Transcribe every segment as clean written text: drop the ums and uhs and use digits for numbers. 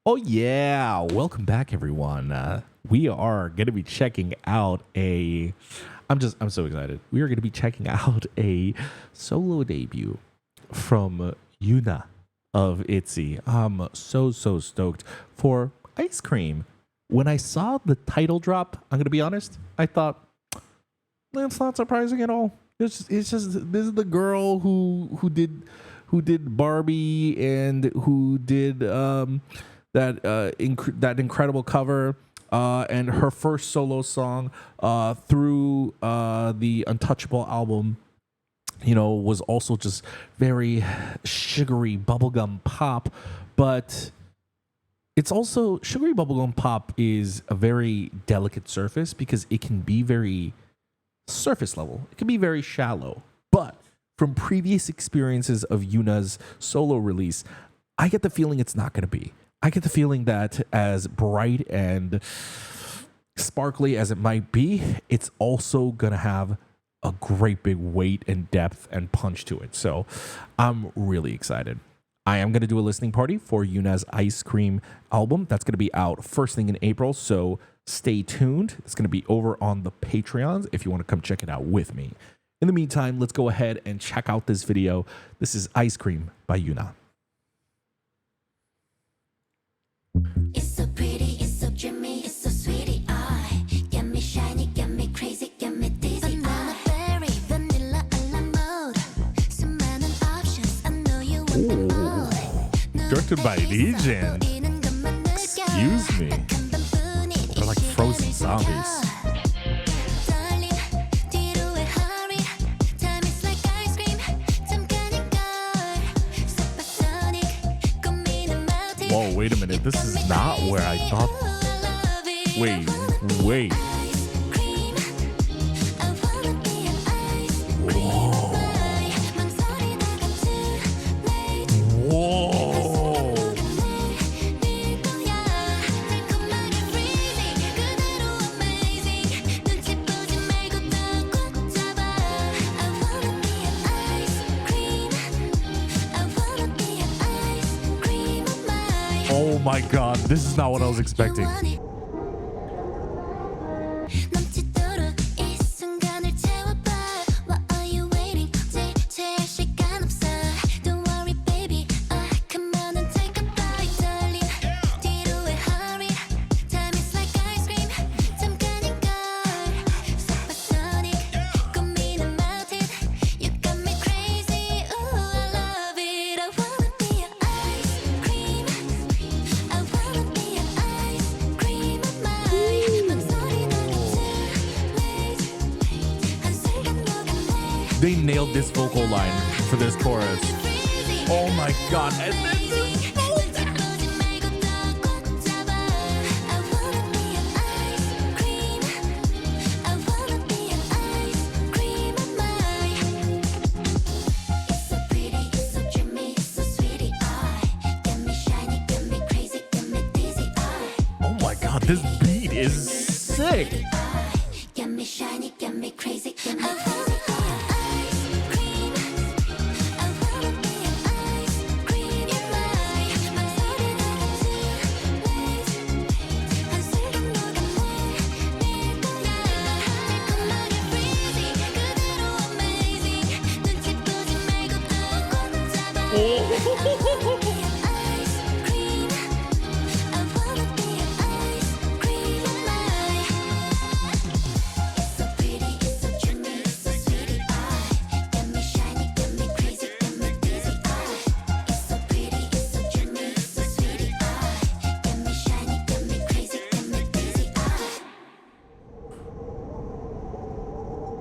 Oh yeah, welcome back everyone. We are going to be checking out a I'm so excited. We are going to be checking out a solo debut from YUNA of ITZY. I'm so stoked for Ice Cream. When I saw the title drop, I'm going to be honest, I thought that's not surprising at all. It's just this is the girl who did Barbie and who did that incredible cover and her first solo song through the Untouchable album. You know, was also just very sugary bubblegum pop, but it's also sugary bubblegum pop is a very delicate surface because it can be very surface level. It can be very shallow. But from previous experiences of Yuna's solo release, I get the feeling it's not going to be. I get the feeling that as bright and sparkly as it might be, it's also going to have a great big weight and depth and punch to it. So I'm really excited. I am going to do a listening party for Yuna's Ice Cream album. That's going to be out first thing in April. So stay tuned. It's going to be over on the Patreons if you want to come check it out with me. In the meantime, let's go ahead and check out this video. This is Ice Cream by YUNA. It's so pretty, it's so dreamy, it's so sweetie. I get me shiny, get me crazy, get me dizzy. Banana berry, vanilla almond mode. 수많은 options, I know you want them all. Directed by Legend. Excuse me. They're like frozen zombies. Whoa, wait a minute. This is not where I thought. Wait. Whoa. Whoa. Oh my god, this is not what I was expecting. They nailed this vocal line for this chorus. Oh my god. And then oh my god, this beat is sick. Get me shiny, get me crazy, get me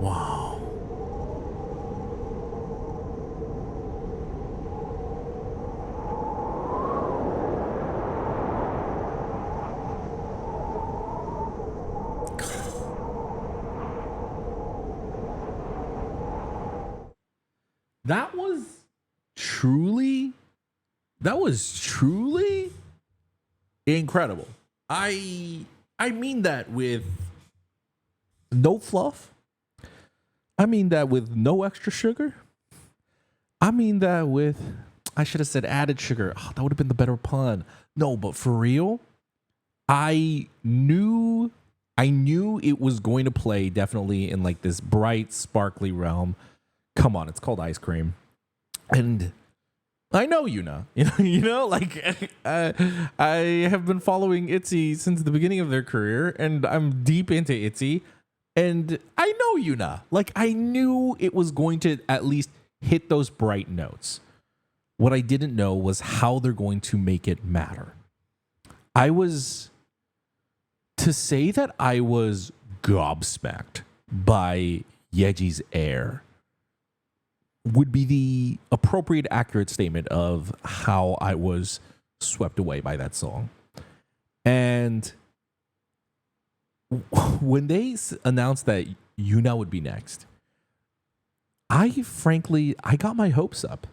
Wow. That was truly incredible. I mean that with no fluff. I mean that with no extra sugar. I mean that with, I should have said added sugar. Oh, that would have been the better pun. No, but for real, I knew it was going to play definitely in like this bright, sparkly realm. Come on, it's called ice cream. And I know Yuna. Like I have been following ITZY since the beginning of their career, and I'm deep into ITZY. And I know Yuna. Like I knew it was going to at least hit those bright notes. What I didn't know was how they're going to make it matter. To say that I was gobsmacked by Yeji's air would be the appropriate, accurate statement of how I was swept away by that song. And when they announced that Yuna would be next, I got my hopes up.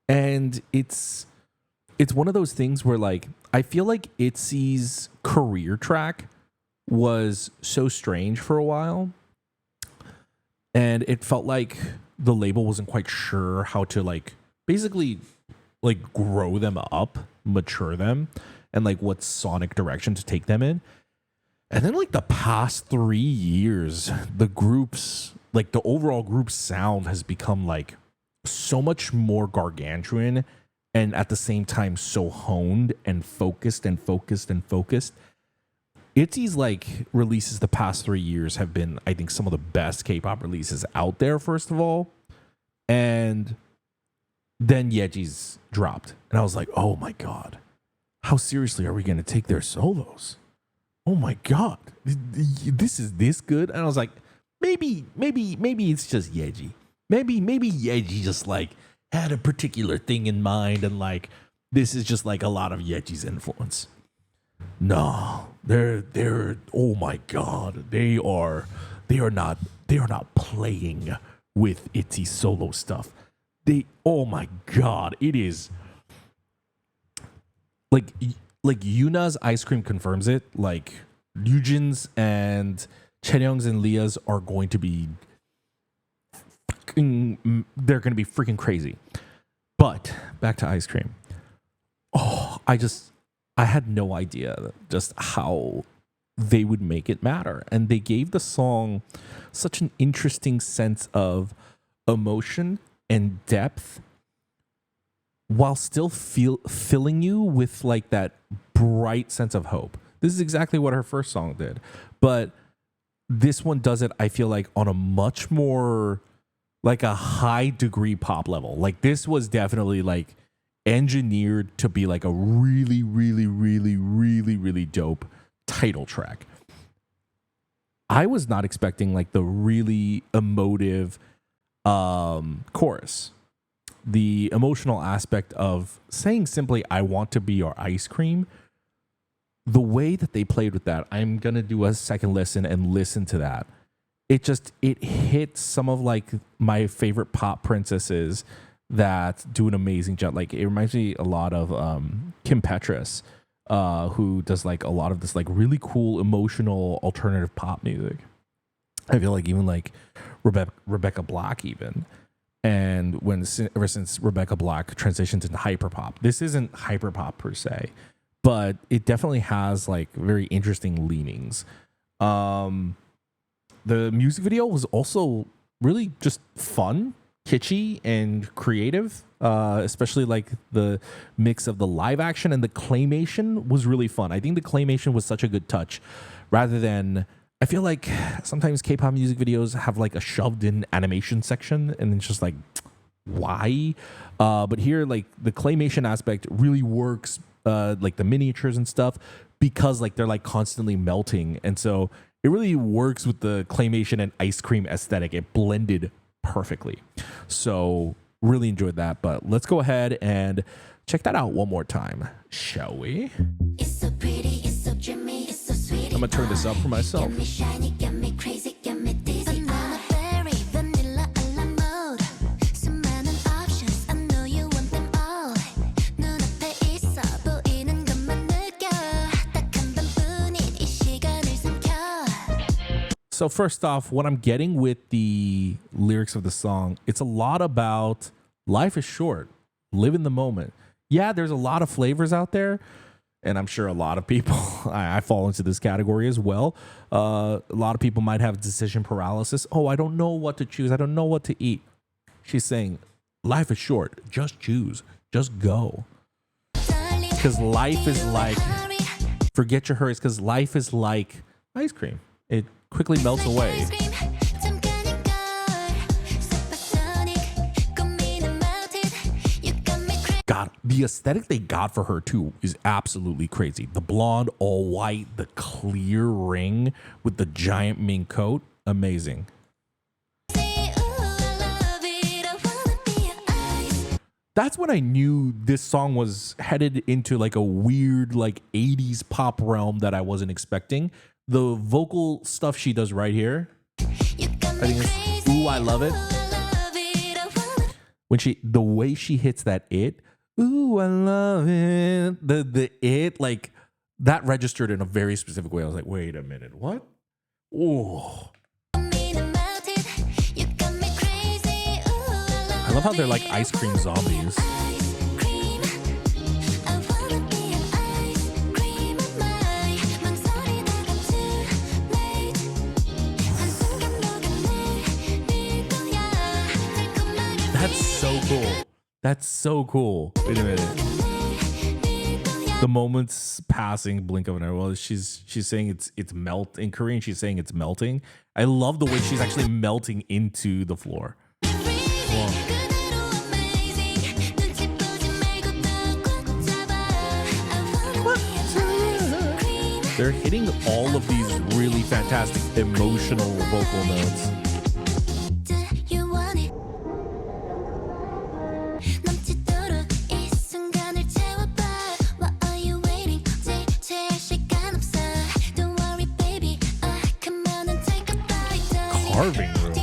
And it's one of those things where like I feel like ITZY's career track was so strange for a while, and it felt like the label wasn't quite sure how to like basically like grow them up, mature them, and like what sonic direction to take them in. And then like the past 3 years, the overall group sound has become like so much more gargantuan, and at the same time so honed and focused. ITZY's like releases the past 3 years have been, I think, some of the best K-pop releases out there, first of all. And then Yeji's dropped. And I was like, oh my God, how seriously are we going to take their solos? Oh my God, this is this good? And I was like, maybe it's just Yeji. Maybe Yeji just like had a particular thing in mind, and like this is just like a lot of Yeji's influence. No, they're oh my God, they are not playing with ITZY solo stuff. Oh my God, it is like Yuna's Ice Cream confirms it. Like Ryujin's and Chaeyoung's and Leah's are going to be they're going to be freaking crazy. But back to Ice Cream. Oh, I had no idea just how they would make it matter. And they gave the song such an interesting sense of emotion and depth while still filling you with like that bright sense of hope. This is exactly what her first song did. But this one does it, I feel like, on a much more like a high degree pop level. Like this was definitely like engineered to be like a really, really, really, really, really dope title track. I was not expecting like the really emotive chorus. The emotional aspect of saying simply, I want to be your ice cream. The way that they played with that, I'm going to do a second listen and listen to that. It hits some of like my favorite pop princesses that do an amazing job. Like it reminds me a lot of Kim Petras, who does like a lot of this like really cool emotional alternative pop music. I feel like even like Rebecca Black even. And ever since Rebecca Black transitioned into hyperpop, this isn't hyperpop per se, but it definitely has like very interesting leanings. The music video was also really just fun, kitschy, and creative, especially like the mix of the live action and the claymation was really fun. I think the claymation was such a good touch rather than, I feel like sometimes K-pop music videos have like a shoved in animation section and it's just like, why? But here, like the claymation aspect really works, like the miniatures and stuff, because like they're like constantly melting. And so it really works with the claymation and ice cream aesthetic. It blended perfectly. So really enjoyed that. But let's go ahead and check that out one more time, shall we? It's so pretty, it's so dreamy, it's so sweet. I'm gonna turn this up for myself. Get me shiny, get me crazy, get me dizzy. Banana berry, vanilla a la mode. 수많은 options, I know you want them all. 눈앞에 있어 보이는 것만 느껴. 딱 한 번뿐인 이 시간을 숨겨. So first off, what I'm getting with the lyrics of the song, it's a lot about life is short, live in the moment, Yeah, there's a lot of flavors out there, and I'm sure a lot of people, I fall into this category as well. A lot of people might have decision paralysis. Oh, I don't know what to choose. I don't know what to eat. She's saying, life is short. Just choose. Just go. Because life is like, forget your hurries, because life is like ice cream. It quickly melts away. God, the aesthetic they got for her too is absolutely crazy. The blonde, all white, the clear ring with the giant mink coat, amazing. That's when I knew this song was headed into like a weird like 80s pop realm that I wasn't expecting. The vocal stuff she does right here, I think it's ooh, I love it. When the way she hits that it, ooh, I love it. The it, like that registered in a very specific way. I was like, wait a minute, what? Oh. I love how they're like ice cream zombies. That's so cool. That's so cool. Wait a minute. The moment's passing, blink of an eye. Well, she's saying it's melt in Korean. She's saying it's melting. I love the way she's actually melting into the floor. Whoa. They're hitting all of these really fantastic emotional vocal notes. Carving room.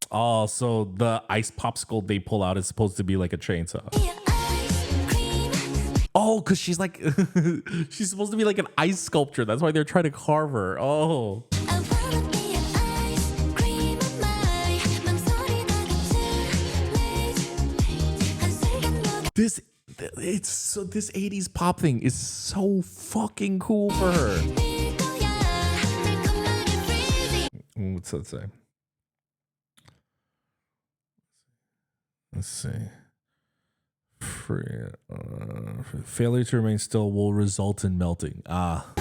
Oh, so the ice popsicle they pull out is supposed to be like a chainsaw. Oh, because she's like, she's supposed to be like an ice sculpture. That's why they're trying to carve her. Oh. This 80s pop thing is so fucking cool for her. What's that say? Let's see. Failure to remain still will result in melting. Ah.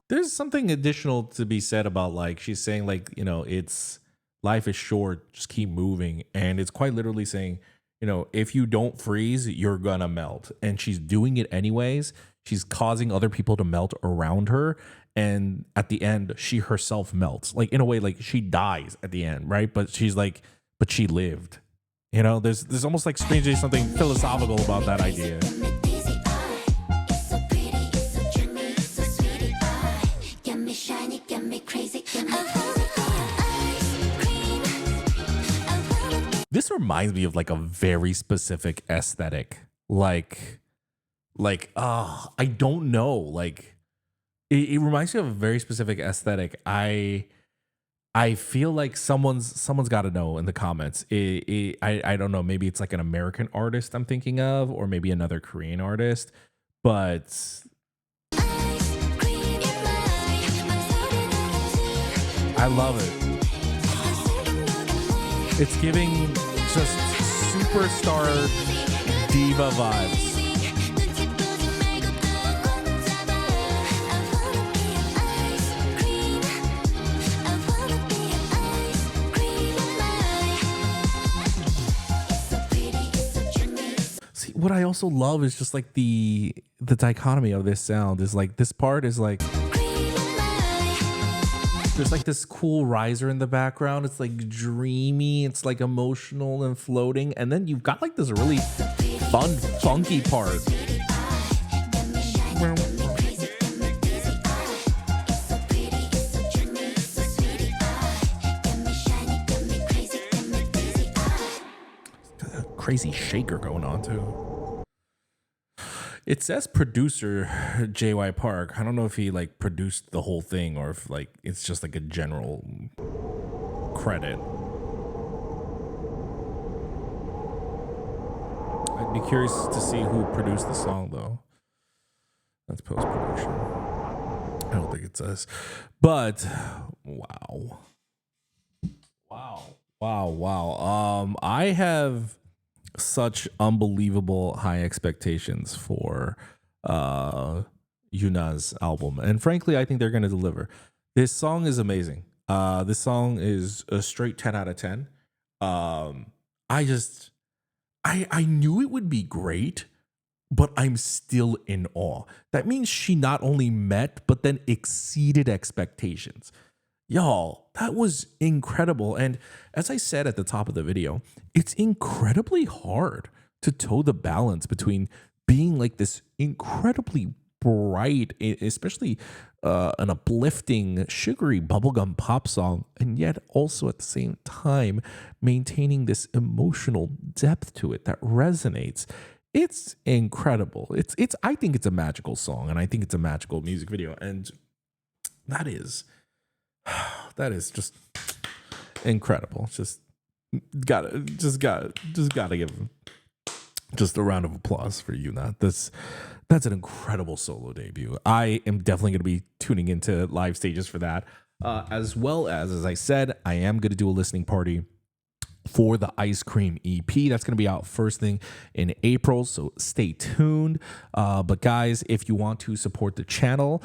There's something additional to be said about like she's saying like, you know, it's life is short, just keep moving. And it's quite literally saying, you know, if you don't freeze, you're gonna melt. And she's doing it anyways. She's causing other people to melt around her. And at the end, she herself melts. Like in a way, like she dies at the end, right? But she's like, but she lived. You know, there's almost like strangely something philosophical about that idea. This reminds me of like a very specific aesthetic. Like, I don't know. Like, it reminds me of a very specific aesthetic. I feel like someone's got to know in the comments. I don't know. Maybe it's like an American artist I'm thinking of, or maybe another Korean artist. But I love it. It's giving just superstar diva vibes. See, what I also love is just like the dichotomy of this sound is like this part is like there's like this cool riser in the background. It's like dreamy. It's like emotional and floating. And then you've got like this really fun, funky part. crazy shaker going on too. It says producer JY Park. I don't know if he like produced the whole thing or if like it's just like a general credit. I'd be curious to see who produced the song though. That's post production. I don't think it says. But wow. I have such unbelievable high expectations for Yuna's album, and frankly I think they're going to deliver. This song is amazing. This song is a straight 10 out of 10. I knew it would be great, but I'm still in awe. That means she not only met but then exceeded expectations. Y'all, that was incredible. And as I said at the top of the video, it's incredibly hard to toe the balance between being like this incredibly bright, especially an uplifting, sugary bubblegum pop song, and yet also at the same time maintaining this emotional depth to it that resonates. It's incredible. It's I think it's a magical song, and I think it's a magical music video, and that is just incredible. Just gotta give him just a round of applause for YUNA. That's an incredible solo debut. I am definitely going to be tuning into live stages for that, as well as I said, I am going to do a listening party for the Ice Cream EP. That's going to be out first thing in April, so stay tuned. But guys, if you want to support the channel,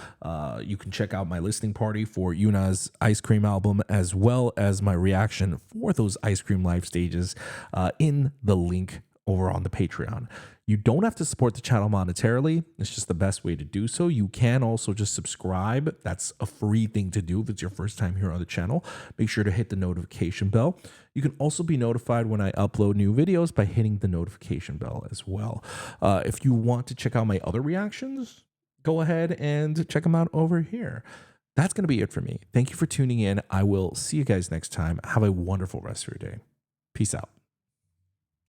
you can check out my listening party for YUNA's Ice Cream album, as well as my reaction for those Ice Cream live stages in the link over on the Patreon. You don't have to support the channel monetarily. It's just the best way to do so. You can also just subscribe. That's a free thing to do if it's your first time here on the channel. Make sure to hit the notification bell. You can also be notified when I upload new videos by hitting the notification bell as well. If you want to check out my other reactions, go ahead and check them out over here. That's going to be it for me. Thank you for tuning in. I will see you guys next time. Have a wonderful rest of your day. Peace out.